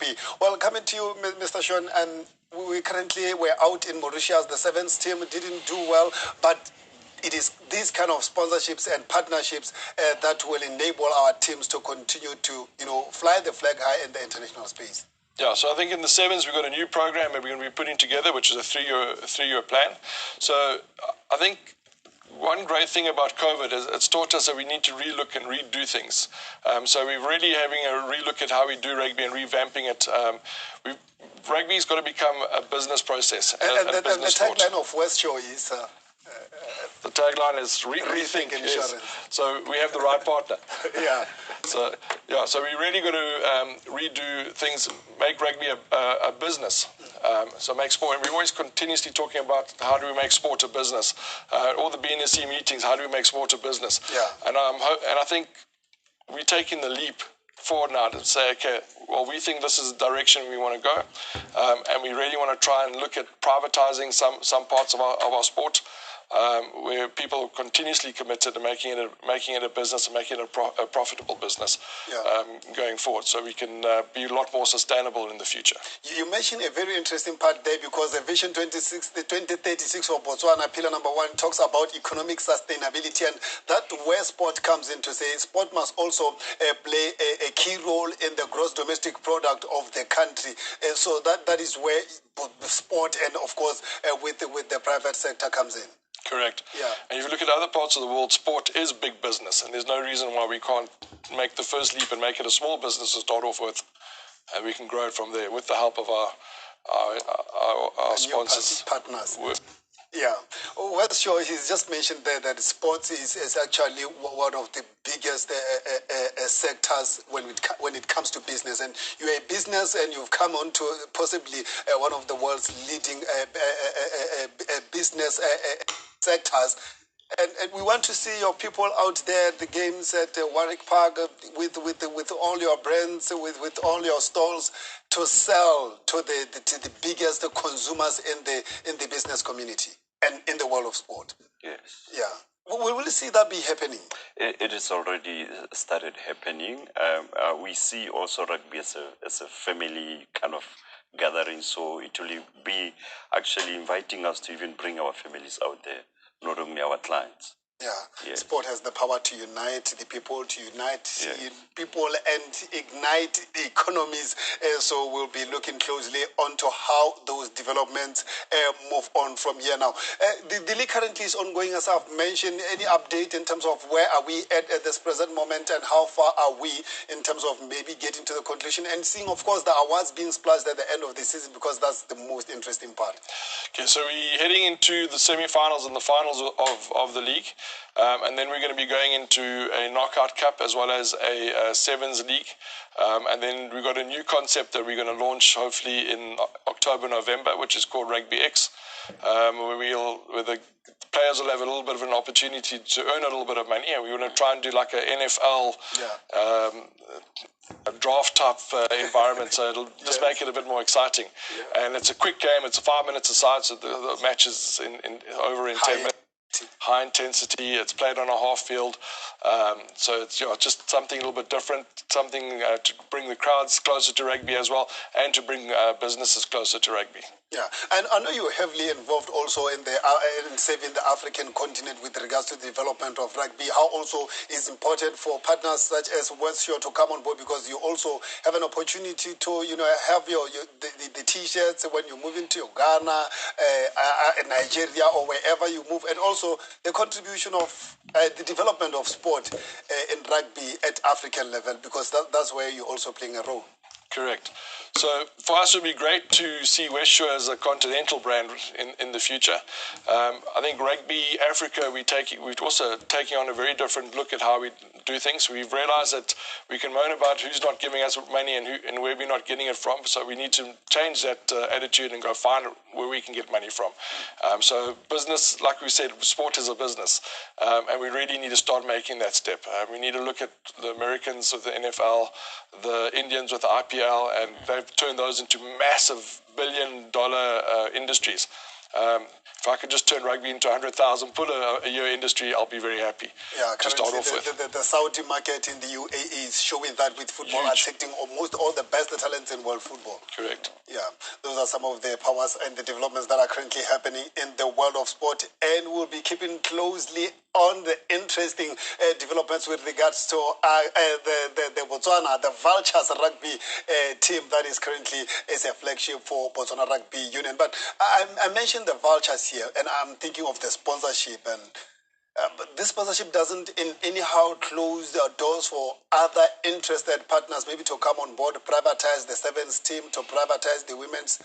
rugby. Well, coming to you, Mr. Sean, and we're out in Mauritius. The sevens team didn't do well, but it is these kind of sponsorships and partnerships that will enable our teams to continue to, fly the flag high in the international space. Yeah, so I think in the sevens we've got a new program that we're going to be putting together, which is a three-year plan. So I think one great thing about COVID is it's taught us that we need to relook and redo things. So we're really having a relook at how we do rugby and revamping it. Rugby's got to become a business process. And the tagline of Westsure is... the tagline is rethink insurance. Yes. So we have the right partner. Yeah. So we really got to redo things, make rugby a business. So make sport, and we're always continuously talking about how do we make sport a business. All the BNSC meetings, how do we make sport a business? Yeah. And I think we're taking the leap forward now to say, okay, well, we think this is the direction we want to go, and we really want to try and look at privatizing some parts of our sport. Where people are continuously committed to making it a business and making it a profitable business going forward, so we can be a lot more sustainable in the future. You mentioned a very interesting part there, because the Vision 2036 for Botswana, pillar number 1, talks about economic sustainability, and that where sport comes in to say sport must also play a key role in the gross domestic product of the country. So that is where sport and, of course, with the private sector comes in. Correct. Yeah. And if you look at other parts of the world, sport is big business, and there's no reason why we can't make the first leap and make it a small business to start off with, and we can grow it from there with the help of our sponsors, partners. Yeah. Well, sure. He's just mentioned there that sports is actually one of the biggest sectors when it comes to business. And you're a business, and you've come on to possibly one of the world's leading business sectors. And we want to see your people out there at the games at Warwick Park with all your brands, with all your stalls, to sell to the biggest consumers in the business community and in the world of sport. Yes. Yeah. Will we see that be happening? It has already started happening. We see also rugby as a family kind of gathering, so it will be actually inviting us to even bring our families out there, not only our clients. Yeah. Yes. Sport has the power to unite the people, to unite people and ignite economies. So we'll be looking closely onto how those developments move on from here now. The league currently is ongoing, as I've mentioned. Any update in terms of where are we at this present moment, and how far are we in terms of maybe getting to the conclusion and seeing, of course, the awards being splashed at the end of the season, because that's the most interesting part. Okay, so we're heading into the semi-finals and the finals of the league. And then we're going to be going into a knockout cup as well as a sevens league. And then we've got a new concept that we're going to launch hopefully in October, November, which is called Rugby X, where the players will have a little bit of an opportunity to earn a little bit of money. And we want to try and do like a NFL a draft type environment, so it'll just make it a bit more exciting. Yeah. And it's a quick game. It's 5 minutes aside, so the match is over in 10 minutes. High intensity. It's played on a half field, so it's just something a little bit different, something to bring the crowds closer to rugby as well, and to bring businesses closer to rugby. Yeah, and I know you're heavily involved also in saving the African continent with regards to the development of rugby. How also is important for partners such as Westsure to come on board, because you also have an opportunity to have the t-shirts when you move into Ghana, Nigeria, or wherever you move, and also the contribution of the development of sport in rugby at African level, because that's where you're also playing a role. Correct. So for us, it would be great to see Westsure as a continental brand in the future. I think Rugby Africa, we're also taking on a very different look at how we do things. We've realized that we can moan about who's not giving us money and where we're not getting it from. So we need to change that attitude and go find where we can get money from. So business, like we said, sport is a business. And we really need to start making that step. We need to look at the Americans with the NFL, the Indians with the IPL, and they've turned those into massive billion-dollar industries. If I could just turn rugby into 100,000 pula a year industry, I'll be very happy Yeah, to start currently off with. the Saudi market in the UAE is showing that with football Huge. attracting almost all the best talents in world football. Correct. Yeah, those are some of the powers and the developments that are currently happening in the world of sport, and we'll be keeping closely on the interesting developments with regards to the Botswana, the Vultures rugby team that is currently is a flagship for Botswana Rugby Union. But I mentioned the Vultures here, and I'm thinking of the sponsorship and. But this sponsorship doesn't in anyhow close the doors for other interested partners, maybe to come on board, privatize the sevens team, to privatize the women's